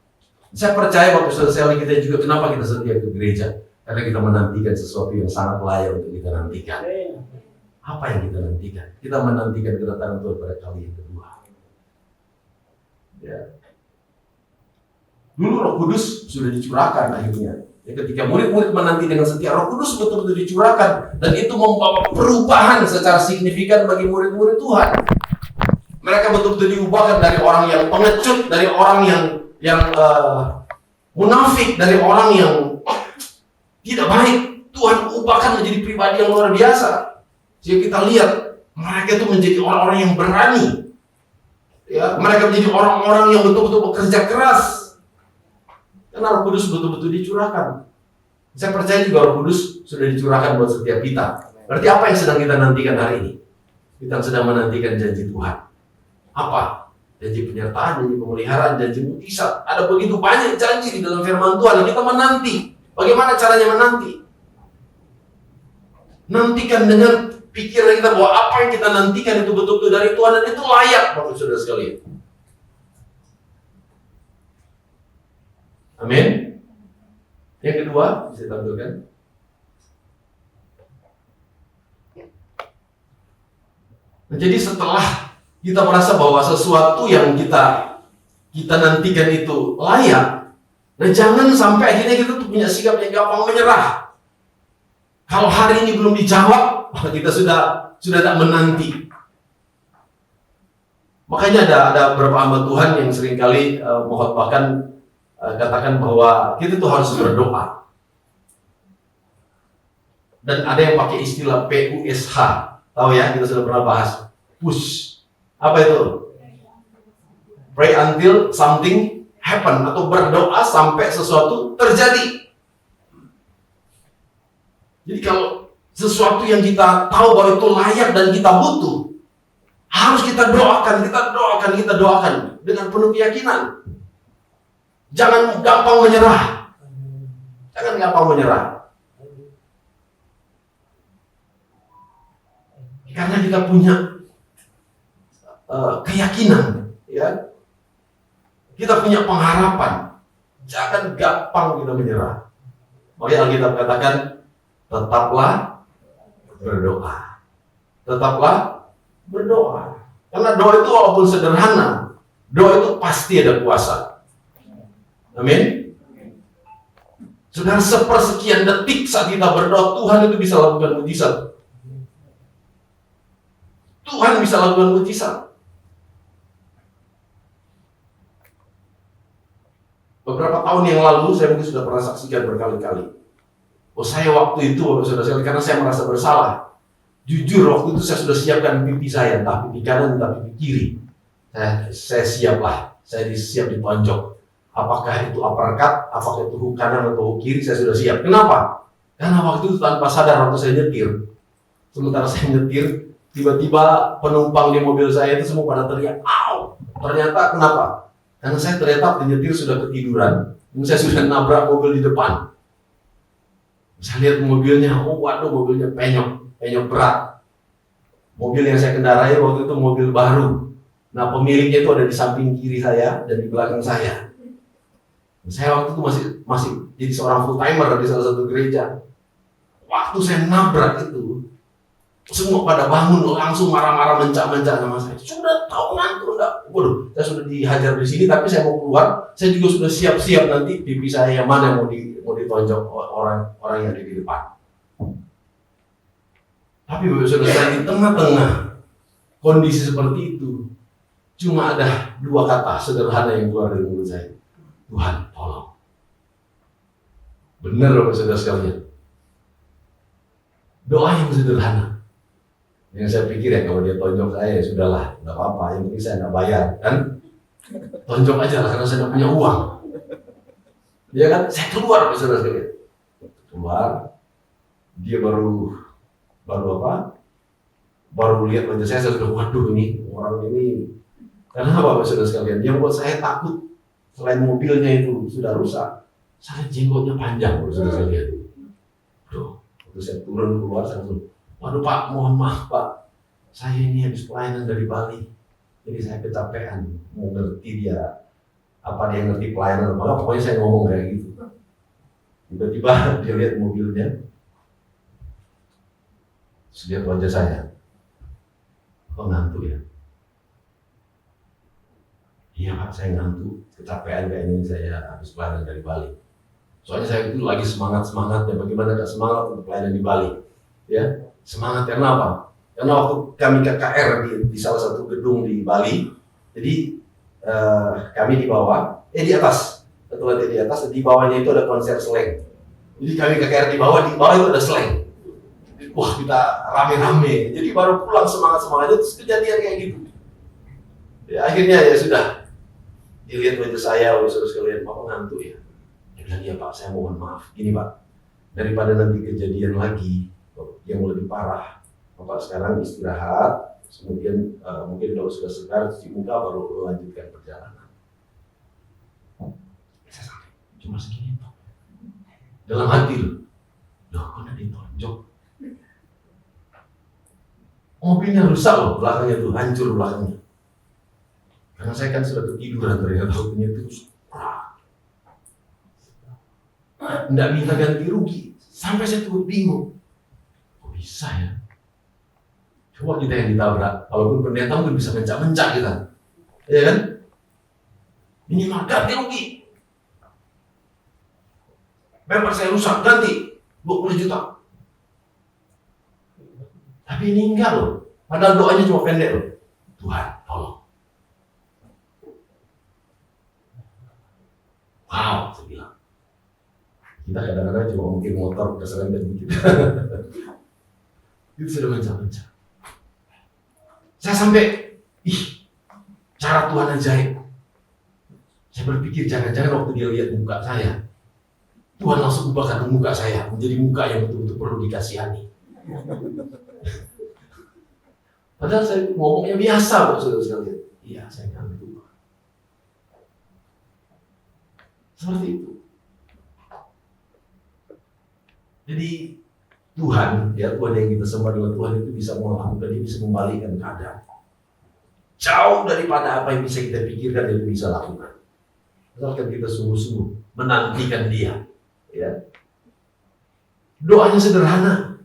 Saya percaya waktu selesai kita juga, kenapa kita setia ke gereja? Karena kita menantikan sesuatu yang sangat layak untuk kita nantikan. Apa yang kita nantikan? Kita menantikan kedatangan Tuhan pada kali yang kedua. Ya. Dulu Roh Kudus sudah dicurahkan akhirnya. Ya, ketika murid-murid menanti dengan setia, Roh Kudus betul-betul dicurahkan, dan itu membawa perubahan secara signifikan bagi murid-murid Tuhan. Mereka betul-betul diubahkan dari orang yang pengecut, dari orang yang munafik, dari orang yang tidak baik. Tuhan ubahkan menjadi pribadi yang luar biasa. Jadi kita lihat mereka itu menjadi orang-orang yang berani. Ya, mereka menjadi orang-orang yang betul-betul bekerja keras. Karena Roh Kudus betul-betul dicurahkan. Saya percaya juga Roh Kudus sudah dicurahkan buat setiap kita. Berarti apa yang sedang kita nantikan hari ini? Kita sedang menantikan janji Tuhan. Apa? Janji penyertaan, janji pemeliharaan, janji mukjizat. Ada begitu banyak janji di dalam firman Tuhan, dan kita menanti. Bagaimana caranya menanti? Nantikan dengan pikiran kita bahwa apa yang kita nantikan itu betul-betul dari Tuhan dan itu layak, Bapak Saudara sekalian. Amin. Yang kedua, bisa tampilkan. Nah, jadi setelah kita merasa bahwa sesuatu yang kita nantikan itu layak, nah jangan sampai akhirnya kita tuh punya sikap yang gampang menyerah. Kalau hari ini belum dijawab, kita sudah tak menanti. Makanya ada beberapa hamba Tuhan yang seringkali mengkhotbahkan katakan bahwa kita tuh harus berdoa. Dan ada yang pakai istilah PUSH. Tahu ya, kita sudah pernah bahas. Push. Apa itu? Pray until something happen, atau berdoa sampai sesuatu terjadi. Jadi kalau sesuatu yang kita tahu bahwa itu layak dan kita butuh, harus kita doakan dengan penuh keyakinan. Jangan gampang menyerah. Karena kita punya keyakinan, ya. Kita punya pengharapan. Jangan gampang kita menyerah. Makanya Alkitab katakan, tetaplah berdoa. Karena doa itu walaupun sederhana, doa itu pasti ada kuasa. Amin. Saudara, sepersekian detik saat kita berdoa, Tuhan itu bisa lakukan mujizat. Tuhan bisa lakukan mujizat. Beberapa tahun yang lalu, saya mungkin sudah pernah saksikan berkali-kali. Saya waktu itu, saudara-saudara, karena saya merasa bersalah. Jujur, waktu itu saya sudah siapkan pipi saya, entah pipi kanan, entah pipi kiri. Saya siaplah, saya siap ditonjok. Apakah itu uppercut, apakah itu hook kanan atau hook kiri, saya sudah siap. Kenapa? Karena waktu itu tanpa sadar, waktu saya nyetir. Sementara saya nyetir, tiba-tiba penumpang di mobil saya itu semua pada teriak, "Au!" Ternyata kenapa? Karena saya ternyata penyetir sudah ketiduran, dan saya sudah nabrak mobil di depan. Saya lihat mobilnya, waduh, mobilnya penyok berat. Mobil yang saya kendarai waktu itu mobil baru. Nah, pemiliknya itu ada di samping kiri saya dan di belakang saya. Saya waktu itu masih jadi seorang full timer di salah satu gereja. Waktu saya nabrak itu, semua pada bangun, langsung marah-marah, mencak-mencak sama saya. Sudah tahu ngantuk, waduh, saya sudah dihajar di sini, tapi saya mau keluar. Saya juga sudah siap-siap nanti pipi saya yang mana mau ditonjok orang yang ada di depan. Tapi Bapak Saudara, di tengah-tengah kondisi seperti itu, cuma ada dua kata sederhana yang keluar dari mulut saya. Tuhan, tolong. Benar Bapak Saudara sekalian. Doa yang sederhana. Yang saya pikir ya, kalau dia tonjok saya, ya sudahlah, nggak apa-apa, yang penting saya nggak bayar, kan? Tonjok aja lah, karena saya nggak punya uang. Ya kan? Saya keluar, saudara sekalian. Keluar, dia baru lihat wajah saya sudah, waduh, ini orang ini. Karena apa, saudara sekalian? Yang buat saya takut, selain mobilnya itu sudah rusak, saya jenggotnya panjang, saudara sekalian. Aduh, waktu saya turun keluar, saya langsung, waduh Pak, mohon maaf Pak, saya ini habis pelayanan dari Bali, jadi saya kecapean, mau ngerti dia, apa dia ngerti pelayanan, maka pokoknya saya ngomong kayak gitu. Tiba-tiba dia lihat mobilnya, terus lihat wajah saya, kok ngantuk ya? Iya Pak, saya ngantuk, kecapean kayaknya, saya habis pelayanan dari Bali. Soalnya saya itu lagi semangat-semangatnya, bagaimana gak semangat untuk pelayanan di Bali, ya. Semangat karena apa? Karena waktu kami KKR di salah satu gedung di Bali, jadi kami di bawah, di atas, betul di atas, di bawahnya itu ada konser slang. Jadi kami KKR di bawah itu ada slang. Wah, kita rame-rame. Jadi baru pulang semangat-semangatnya, terus kejadian kayak gitu. Ya, akhirnya ya sudah. Dilihat wajah saya, saudara sekalian, Bapak ngantuk ya. Dia bilang, iya Pak, saya mohon maaf. Gini Pak, daripada nanti kejadian lagi yang lebih parah, Bapak sekarang istirahat, kemudian mungkin kalau sudah segar, cuci muka, baru lanjutkan perjalanan. Saya sampai, cuma segini Pak. Dalam hati loh kok nggak ditonjok? Mobilnya rusak loh, belakangnya tuh hancur belakangnya. Karena saya kan sudah ketiduran ternyata waktunya itu. Nggak minta ganti rugi. Sampai saya tuh bingung. Kok bisa ya? Coba kita yang ditabrak, walaupun pendeta mungkin bisa mencak-mencak kita. Ya kan? Minimal ganti rugi. Bemper saya rusak, ganti 20 juta. Tapi ini enggak loh. Padahal doanya cuma pendek loh. Tuhan, tolong. Wow, saya bilang. Kita kadang-kadang cuma mungkin motor keserempet gitu. Itu sudah mencak-mencak. Saya sampai, cara Tuhan ajaib. Saya berpikir jangan-jangan waktu dia lihat muka saya, Tuhan langsung ubahkan muka saya menjadi muka yang betul-betul perlu dikasihani. Padahal saya ngomongnya biasa kok, saudara-saudara. Iya, saya ngantuk. Seperti itu. Jadi Tuhan, ya Tuhan yang kita sembah dengan Tuhan itu bisa melakukan, dia bisa membalikkan keadaan. Jauh daripada apa yang bisa kita pikirkan, dia bisa lakukan. Asalkan kita sungguh-sungguh menantikan dia. Ya. Doanya sederhana.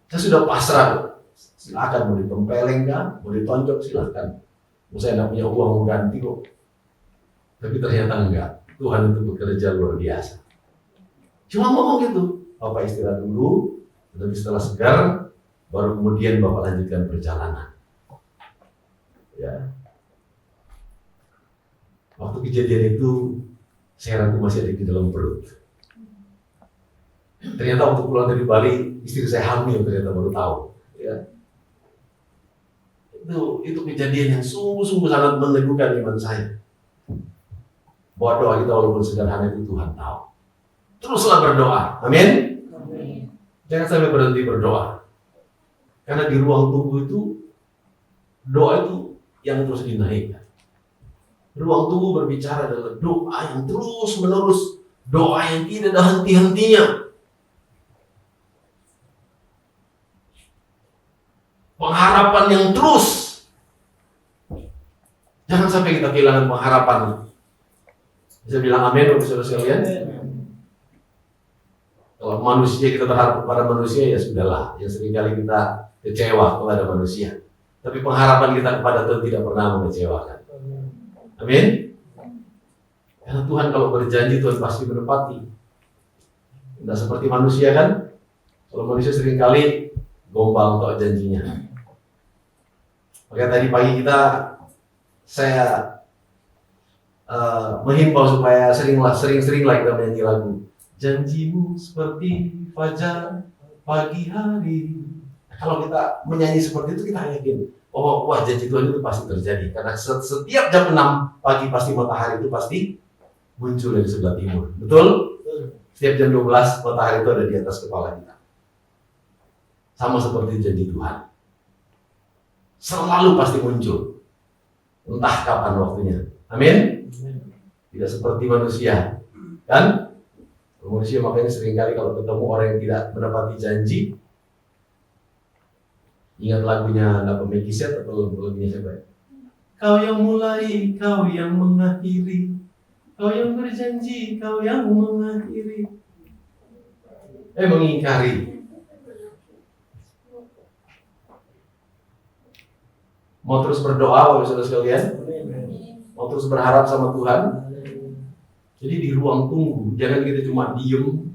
Saya sudah pasrah. Silakan mau ditempeleng kan, mau ditonjok silakan. Saya tidak punya uang mau ganti kok. Tapi ternyata enggak. Tuhan itu bekerja luar biasa. Cuma ngomong gitu. Bapak istirahat dulu, tapi setelah segar, baru kemudian Bapak lanjutkan perjalanan. Ya. Waktu kejadian itu, saya ratu masih ada di dalam perut. Ternyata waktu pulang dari Bali, istri saya hamil, ternyata baru tahu. Ya. Itu kejadian yang sungguh-sungguh sangat meneguhkan iman saya. Bahwa doa kita walaupun sederhana itu Tuhan tahu. Teruslah berdoa, amin. Jangan sampai berhenti berdoa. Karena di ruang tunggu itu, doa itu yang terus dinaikkan. Ruang tunggu berbicara adalah doa yang terus menerus, doa yang tidak ada henti-hentinya. Pengharapan yang terus. Jangan sampai kita kehilangan pengharapan. Bisa bilang amin, saudara sekalian. Kalau manusia kita berharap kepada manusia ya sudahlah. Ya seringkali kita kecewa kepada manusia. Tapi pengharapan kita kepada Tuhan tidak pernah mengecewakan. Amin. Karena Tuhan kalau berjanji Tuhan pasti menepati. Tidak seperti manusia kan? Kalau manusia seringkali gombal untuk janjinya. Makanya tadi pagi saya menghimbau supaya sering-seringlah kita menyanyi lagu. Janjimu seperti fajar pagi hari. Kalau kita menyanyi seperti itu kita yakin, wah janji Tuhan itu pasti terjadi. Karena setiap jam 6 pagi pasti matahari itu pasti muncul dari sebelah timur. Betul? Setiap jam 12 matahari itu ada di atas kepala kita. Sama seperti janji Tuhan. Selalu pasti muncul. Entah kapan waktunya. Amin? Tidak seperti manusia. Kan? Manusia makanya seringkali kalau ketemu orang yang tidak menepati janji, ingat lagunya Napa Melkisedek atau lagunya siapa? Kau yang mulai, kau yang mengakhiri, kau yang berjanji, kau yang mengakhiri, mengingkari. Mau terus berdoa, saudara sekalian? Mau terus berharap sama Tuhan? Jadi di ruang tunggu, jangan kita cuma diem.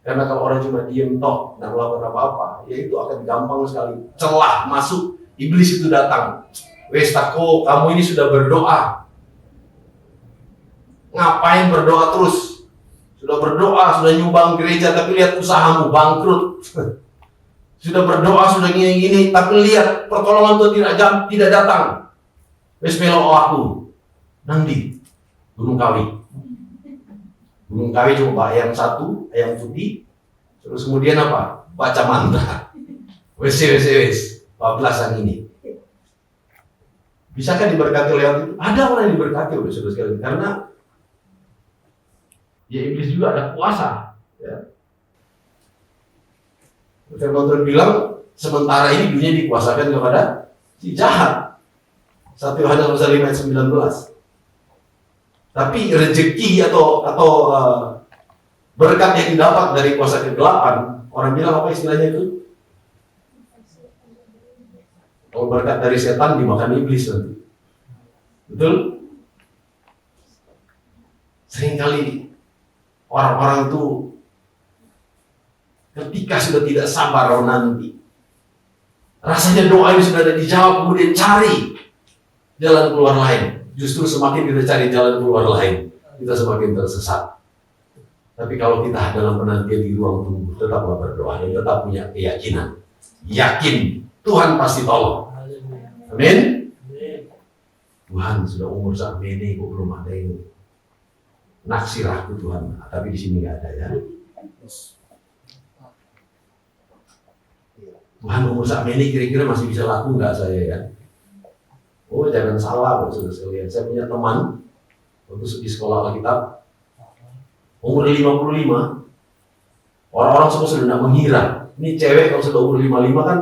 Karena kalau orang cuma diem toh, nggak melakukan apa-apa, ya itu akan gampang sekali celah masuk. Iblis itu datang. Wes tako, kamu ini sudah berdoa. Ngapain berdoa terus? Sudah berdoa, sudah nyumbang gereja, tapi lihat usahamu bangkrut. Sudah berdoa, sudah gini-gini, tapi lihat pertolongan Tuhan tidak datang. Wes melo aku, nandi, Gunung Kawi. Gunung Kawi cuma ayam satu, ayam putih. Terus kemudian apa? Baca mantra. Wes, 14-an ini. Bisakah diberkati lewat itu? Ada orang yang diberkati oleh saudara sekalian. Karena ya iblis juga ada kuasa. Ya. Firman Tuhan bilang, Sementara ini dunia dikuasakan kepada si jahat. 1 Yohanes 5 ayat 19. Tapi rezeki atau berkat yang didapat dari kuasa kegelapan, orang bilang apa istilahnya itu? Kalau berkat dari setan dimakan iblis nanti. Betul? Seringkali orang-orang itu ketika sudah tidak sabar nanti, rasanya doa ini sudah ada dijawab, kemudian cari jalan keluar lain. Justru semakin kita cari jalan keluar lain, kita semakin tersesat. Tapi kalau kita dalam penantian di ruang tunggu, tetaplah berdoa dan tetap punya keyakinan. Yakin Tuhan pasti tolong. Amin. Tuhan sudah umur saat ini kok belum ada yang naksir aku Tuhan. Tapi di sini nggak ada ya. Tuhan umur saat ini kira-kira masih bisa laku nggak saya ya? Oh jangan salah saudara sekalian. Saya punya teman waktu di sekolah Alkitab umur 55. Orang-orang semua sudah tidak mengira. Ini cewek kalau sudah umur 55 kan,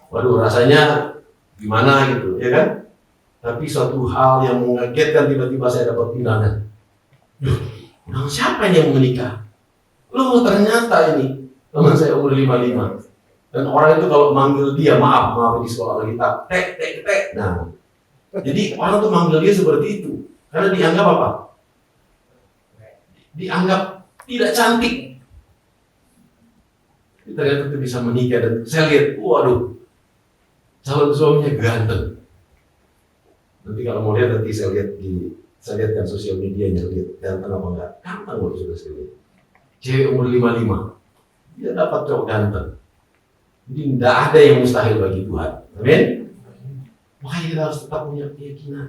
waduh rasanya gimana gitu, ya kan? Tapi suatu hal yang mengagetkan, tiba-tiba saya dapat undangan. Duh, siapa yang mau menikah? Loh ternyata ini teman saya umur 55. Dan orang itu kalau manggil dia, maaf di sekolah Alkitab, tek. Nah, jadi orang tuh manggil dia seperti itu. Karena dianggap apa? Dianggap tidak cantik. Ternyata itu bisa menikah dan saya lihat, waduh, calon suaminya ganteng. Nanti kalau mau lihat nanti saya lihat kan sosial medianya, lihat ganteng apa enggak. Ganteng loh sudah saya lihat. Cewek umur 55, dia dapat cowok ganteng. Jadi tidak ada yang mustahil bagi Tuhan. Amin. Makanya kita harus tetap punya keyakinan.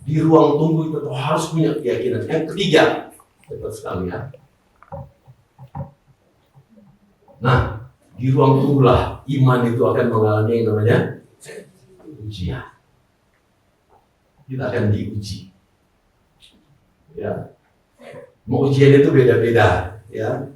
Di ruang tunggu itu harus punya keyakinan. Yang ketiga, cepat sekali ya. Nah, di ruang tunggulah iman itu akan mengalami yang namanya ujian. Kita akan diuji. Ya. Mau ujian itu beda-beda, ya.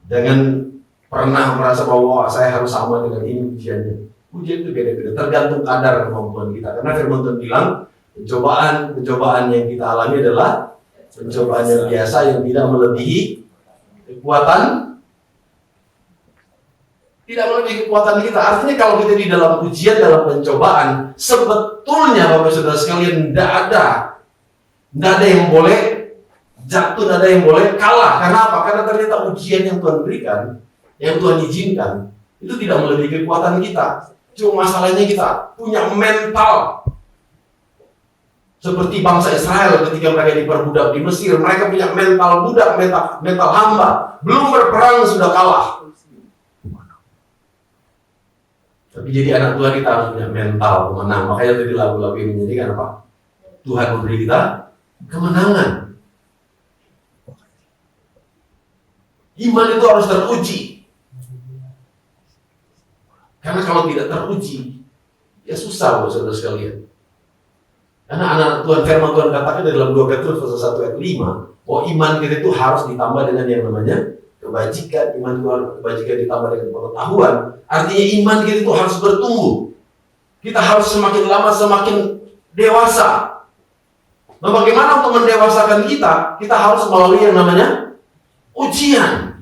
Jangan pernah merasa bahwa saya harus sama dengan ini ujiannya. Ujian itu beda-beda, tergantung kadar kemampuan kita. Karena firman Tuhan bilang, pencobaan yang kita alami adalah pencobaan yang biasa yang tidak melebihi kekuatan kita. Artinya kalau kita di dalam ujian, dalam pencobaan, sebetulnya Bapak Saudara sekalian tidak ada yang boleh jatuh, tidak ada yang boleh kalah. Karena apa? Karena ternyata ujian yang Tuhan berikan, yang Tuhan izinkan, itu tidak melebihi kekuatan kita. Cuma masalahnya kita punya mental. Seperti bangsa Israel ketika mereka diperbudak di Mesir, mereka punya mental budak, mental hamba. Belum berperang sudah kalah. Tapi jadi anak Tuhan kita harus punya mental pemenang. Makanya tadi lagu-lagu ini menjadikan apa? Tuhan memberi kita kemenangan. Iman itu harus teruji. Karena kalau tidak teruji, ya susah loh saudara sekalian. Karena anak Tuhan, firman Tuhan katakan dalam 2 Petrus pasal 1 ayat 5, bahwa iman kita itu harus ditambah dengan yang namanya kebajikan. Iman itu harus kebajikan ditambah dengan pengetahuan. Artinya iman kita itu harus bertumbuh. Kita harus semakin lama semakin dewasa. Nah, bagaimana untuk mendewasakan kita? Kita harus melalui yang namanya ujian.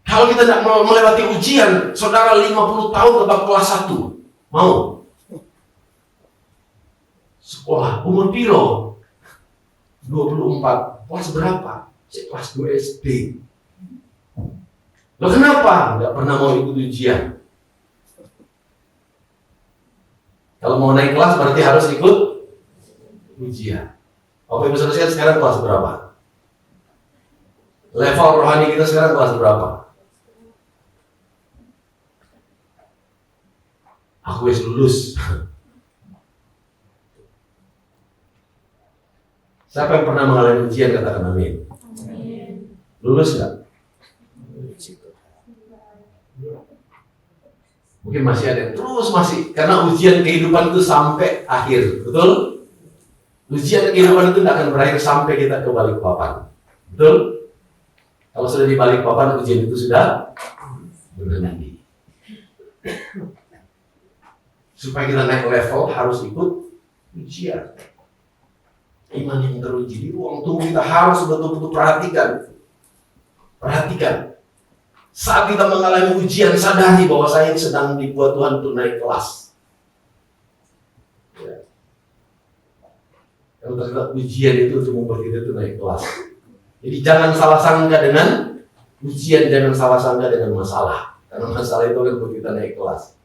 Kalau kita tidak melewati ujian, saudara 50 tahun tetap kelas 1. Mau? Sekolah, umur piro? 24. Kelas berapa? Kelas 2 SD. Loh kenapa? Nggak pernah mau ikut ujian. Kalau mau naik kelas berarti harus ikut ujian. Bapak Ibu Saudara sekarang kelas berapa? Level rohani kita sekarang kelas berapa? Aku wis lulus. Siapa yang pernah mengalami ujian katakan amin. Lulus nggak? Mungkin masih ada, terus masih, karena ujian kehidupan itu sampai akhir, betul? Ujian kehidupan itu tidak akan berakhir sampai kita ke Balikpapan. Betul? Kalau sudah di balik papan, ujian itu sudah berhenti. Supaya kita naik level harus ikut ujian. Iman yang teruji di ruang tunggu kita harus betul-betul perhatikan. Perhatikan. Saat kita mengalami ujian, sadari bahwa saya ini sedang dibuat Tuhan untuk naik kelas. Ya. Kalau ternyata ujian itu untuk membuat kita itu naik kelas. Jadi jangan salah sangka dengan ujian, jangan salah sangka dengan masalah. Karena masalah itu akan membuat kita naik kelas.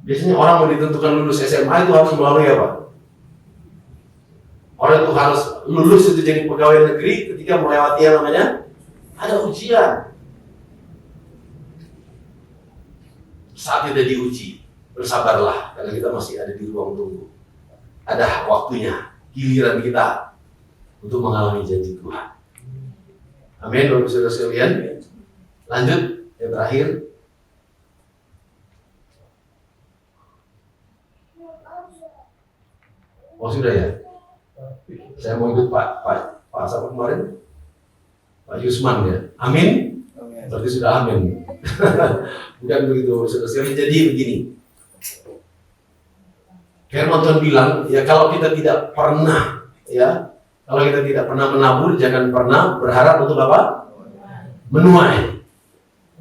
Biasanya orang mau ditentukan lulus SMA itu harus melalui apa? Orang itu harus lulus itu jadi pegawai negeri ketika melewati yang namanya ada ujian. Saat tidak diuji, bersabarlah karena kita masih ada di ruang tunggu. Ada waktunya, giliran kita untuk mengalami janji Tuhan. Amin, Bapak Saudara sekalian. Lanjut, yang terakhir. Oh sudah ya. Saya mau ikut Pak siapa kemarin? Pak Yusman ya. Amin. Berarti sudah amin. Bukan begitu, saudara. Jadi begini. Firman Tuhan bilang, ya kalau kita tidak pernah, ya kalau kita tidak pernah menabur, jangan pernah berharap untuk apa? Menuai.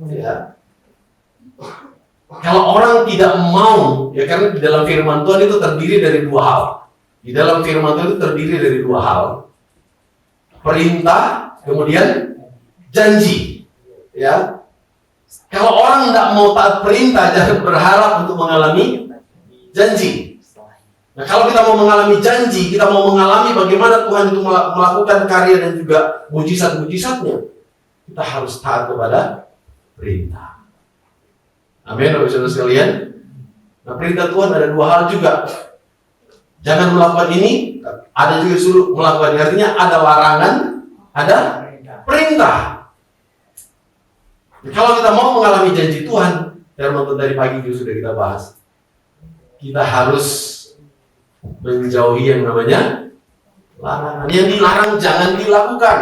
Ya. Kalau orang tidak mau, ya karena di dalam firman Tuhan itu terdiri dari dua hal. Di dalam firman Tuhan itu terdiri dari dua hal. Perintah, kemudian janji. Ya. Kalau orang tidak mau taat perintah, jangan berharap untuk mengalami janji. Nah, kalau kita mau mengalami janji, kita mau mengalami bagaimana Tuhan itu melakukan karya dan juga mujizat-mujizatnya, kita harus taat kepada perintah. Amin, Bapak Saudara sekalian. Nah, perintah Tuhan ada dua hal juga. Jangan melakukan ini, ada juga suruh melakukan ini. Artinya ada larangan, ada perintah. Nah, kalau kita mau mengalami janji Tuhan, firman Tuhan dari pagi itu sudah kita bahas. Kita harus menjauhi yang namanya larangan. Yang dilarang jangan dilakukan.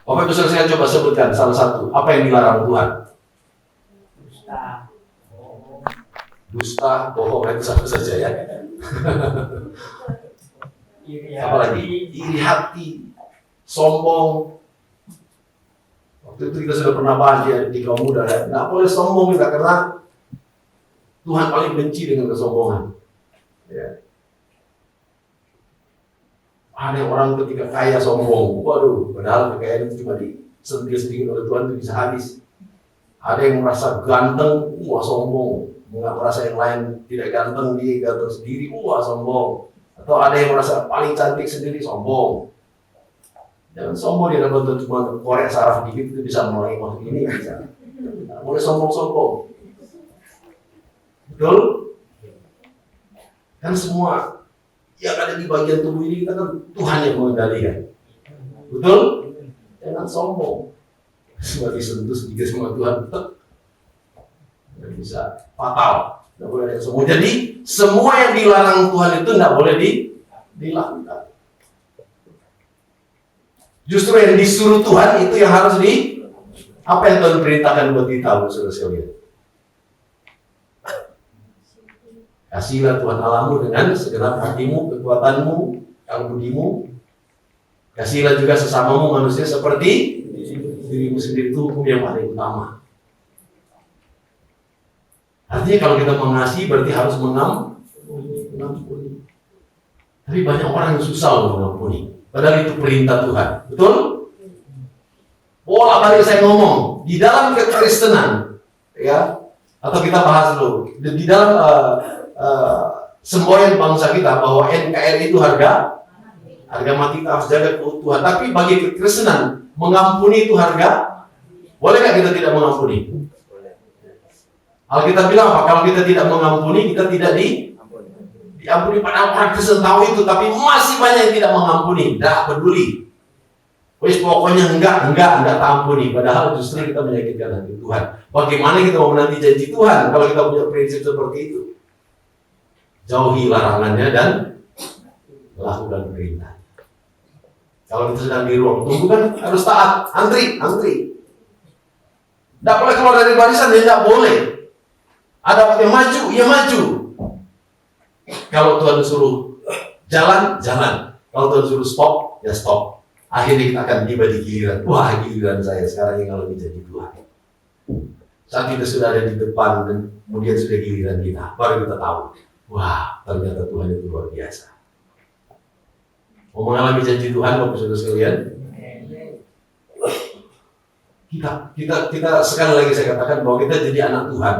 Bapak Ibu Saudara, saya coba sebutkan salah satu. Apa yang dilarang Tuhan? Dusta, bohong, itu sama saja ya. Apalagi iri hati, sombong. Waktu itu kita sudah pernah bahas ya di kaum muda. Nggak boleh sombong kita karena Tuhan paling benci dengan kesombongan. Ya. Ada orang ketika kaya sombong, waduh, padahal kekayaan itu cuma sedikit oleh Tuhan itu bisa habis. Ada yang merasa ganteng, wah sombong. Nggak merasa yang lain tidak ganteng, dia ganteng sendiri, wah sombong. Atau ada yang merasa paling cantik sendiri, sombong. Jangan sombong dia dapat cuma korek saraf dikit itu bisa mulai masuk ini bisa. Nggak boleh sombong-sombong. Betul? Kan semua yang ada di bagian tubuh ini kita kan Tuhan yang mengendalikan. Betul? Jangan sombong. Semua disentuh sedikit sama Tuhan, tidak bisa fatal. Tidak boleh ada sombong. Jadi semua yang dilarang Tuhan itu tidak boleh dilakukan. Justru yang disuruh Tuhan itu yang harus apa yang Tuhan perintahkan buat kita, saudara sekalian. Kasihlah Tuhan Allahmu dengan segenap hatimu, kekuatanmu, kalbudimu. Kasihlah juga sesamamu manusia seperti dirimu sendiri. Itu hukum yang paling utama. Artinya kalau kita mengasihi berarti harus mengampuni. Tapi banyak orang yang susah mengampuni. Padahal itu perintah Tuhan. Betul? Bolak-balik saya ngomong di dalam kekristenan, ya, atau kita bahas dulu di dalam semboyan bangsa kita bahwa NKRI itu harga mati, kita harus jaga keutuhan. Tapi bagi kekristenan mengampuni itu harga. Bolehkah kita tidak mengampuni? Alkitab bilang apa? Kalau kita tidak mengampuni, kita tidak diampuni. Padahal orang Kristen tahu itu, tapi masih banyak yang tidak mengampuni. Tidak peduli. Wis pokoknya enggak ampuni. Padahal justru kita menyakitkan hati Tuhan. Bagaimana kita mau menanti janji Tuhan kalau kita punya prinsip seperti itu? Jauhi larangannya dan lakukan perintah. Kalau kita sedang di ruang tunggu kan harus taat, antri. Tidak boleh keluar dari barisan, ya tidak boleh. Ada waktu yang maju, ya maju. Kalau Tuhan suruh jalan. Kalau Tuhan suruh stop, ya stop. Akhirnya kita akan tiba di giliran. Wah, giliran saya sekarang yang lebih jadi Tuhan. Saat kita sudah ada di depan dan kemudian sudah giliran kita, baru kita tahu. Wah, ternyata Tuhan itu luar biasa. Mau mengalami janji Tuhan, Bapak Saudara sekalian? Kita sekali lagi saya katakan bahwa kita jadi anak Tuhan.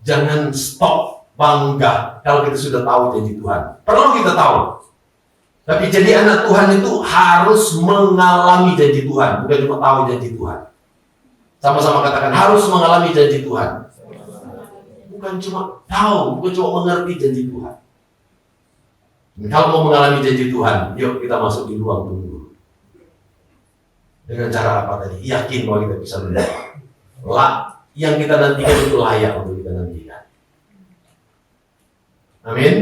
Jangan stop bangga kalau kita sudah tahu janji Tuhan. Perlu kita tahu. Tapi jadi anak Tuhan itu harus mengalami janji Tuhan, bukan cuma tahu janji Tuhan. Sama-sama katakan harus mengalami janji Tuhan. Bukan cuma tahu, bukan cuma mengerti janji Tuhan. Kalau mau mengalami janji Tuhan, yuk kita masuk di ruang tunggu. Dengan cara apa tadi? Yakin bahwa kita bisa mendapat. Yang kita nantikan itu layak untuk kita nantikan. Amin.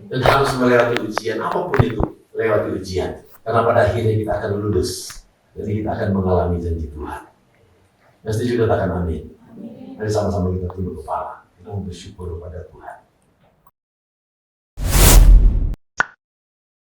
Dan harus melewati ujian, apapun itu, lewati ujian. Karena pada akhirnya kita akan lulus. Jadi kita akan mengalami janji Tuhan. Mesti juga katakan amin. Mari sama-sama kita tunduk kepala. Kita bersyukur kepada Tuhan.